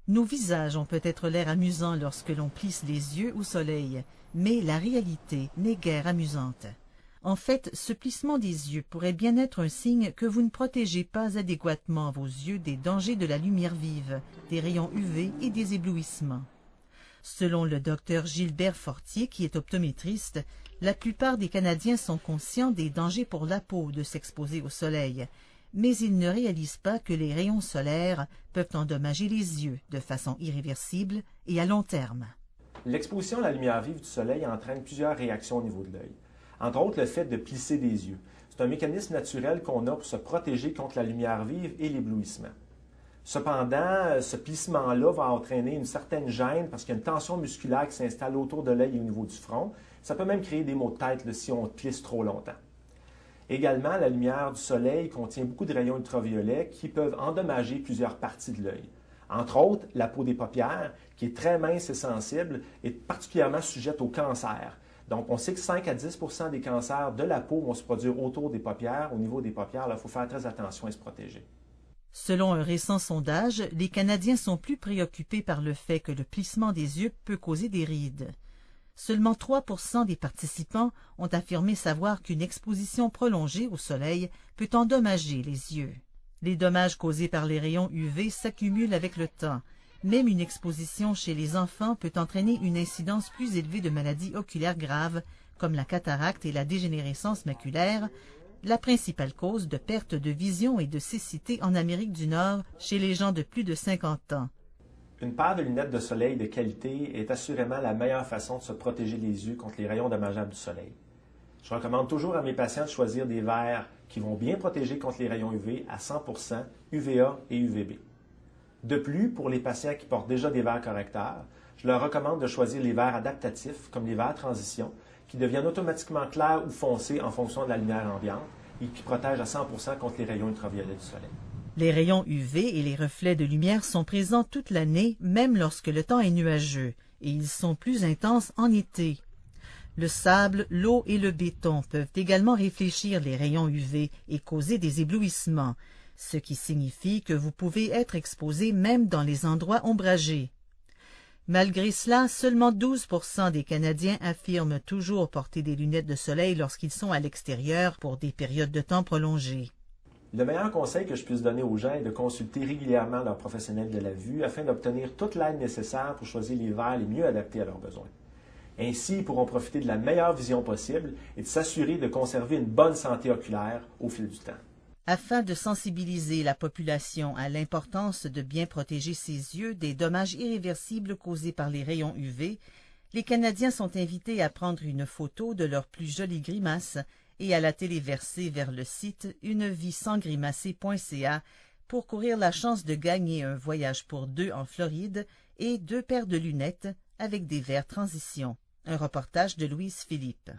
Nos visages ont peut-être l'air amusants lorsque l'on plisse les yeux au soleil, mais la réalité n'est guère amusante. En fait, ce plissement des yeux pourrait bien être un signe que vous ne protégez pas adéquatement vos yeux des dangers de la lumière vive, des rayons UV et des éblouissements. Selon le docteur Gilbert Fortier, qui est optométriste, la plupart des Canadiens sont conscients des dangers pour la peau de s'exposer au soleil, mais ils ne réalisent pas que les rayons solaires peuvent endommager les yeux de façon irréversible et à long terme. L'exposition à la lumière vive du soleil entraîne plusieurs réactions au niveau de l'œil. Entre autres, le fait de plisser des yeux. C'est un mécanisme naturel qu'on a pour se protéger contre la lumière vive et l'éblouissement. Cependant, ce plissement-là va entraîner une certaine gêne parce qu'il y a une tension musculaire qui s'installe autour de l'œil et au niveau du front. Ça peut même créer des maux de tête si on plisse trop longtemps. Également, la lumière du soleil contient beaucoup de rayons ultraviolets qui peuvent endommager plusieurs parties de l'œil. Entre autres, la peau des paupières, qui est très mince et sensible, est particulièrement sujette au cancer. Donc, on sait que 5 à 10 % des cancers de la peau vont se produire autour des paupières. Au niveau des paupières, il faut faire très attention et se protéger. Selon un récent sondage, les Canadiens sont plus préoccupés par le fait que le plissement des yeux peut causer des rides. Seulement 3 % des participants ont affirmé savoir qu'une exposition prolongée au soleil peut endommager les yeux. Les dommages causés par les rayons UV s'accumulent avec le temps. Même une exposition chez les enfants peut entraîner une incidence plus élevée de maladies oculaires graves, comme la cataracte et la dégénérescence maculaire, la principale cause de perte de vision et de cécité en Amérique du Nord chez les gens de plus de 50 ans. Une paire de lunettes de soleil de qualité est assurément la meilleure façon de se protéger les yeux contre les rayons dommageables du soleil. Je recommande toujours à mes patients de choisir des verres qui vont bien protéger contre les rayons UV à 100% UVA et UVB. De plus, pour les patients qui portent déjà des verres correcteurs, je leur recommande de choisir les verres adaptatifs, comme les verres transition, qui deviennent automatiquement clairs ou foncés en fonction de la lumière ambiante et qui protègent à 100% contre les rayons ultraviolets du soleil. Les rayons UV et les reflets de lumière sont présents toute l'année, même lorsque le temps est nuageux, et ils sont plus intenses en été. Le sable, l'eau et le béton peuvent également réfléchir les rayons UV et causer des éblouissements, ce qui signifie que vous pouvez être exposé même dans les endroits ombragés. Malgré cela, seulement 12 % des Canadiens affirment toujours porter des lunettes de soleil lorsqu'ils sont à l'extérieur pour des périodes de temps prolongées. Le meilleur conseil que je puisse donner aux gens est de consulter régulièrement leurs professionnels de la vue afin d'obtenir toute l'aide nécessaire pour choisir les verres les mieux adaptés à leurs besoins. Ainsi, ils pourront profiter de la meilleure vision possible et de s'assurer de conserver une bonne santé oculaire au fil du temps. Afin de sensibiliser la population à l'importance de bien protéger ses yeux des dommages irréversibles causés par les rayons UV, les Canadiens sont invités à prendre une photo de leur plus jolie grimace et à la téléverser vers le site uneviessansgrimacer.ca pour courir la chance de gagner un voyage pour 2 en Floride et 2 paires de lunettes avec des verres transition. Un reportage de Louise Philippe.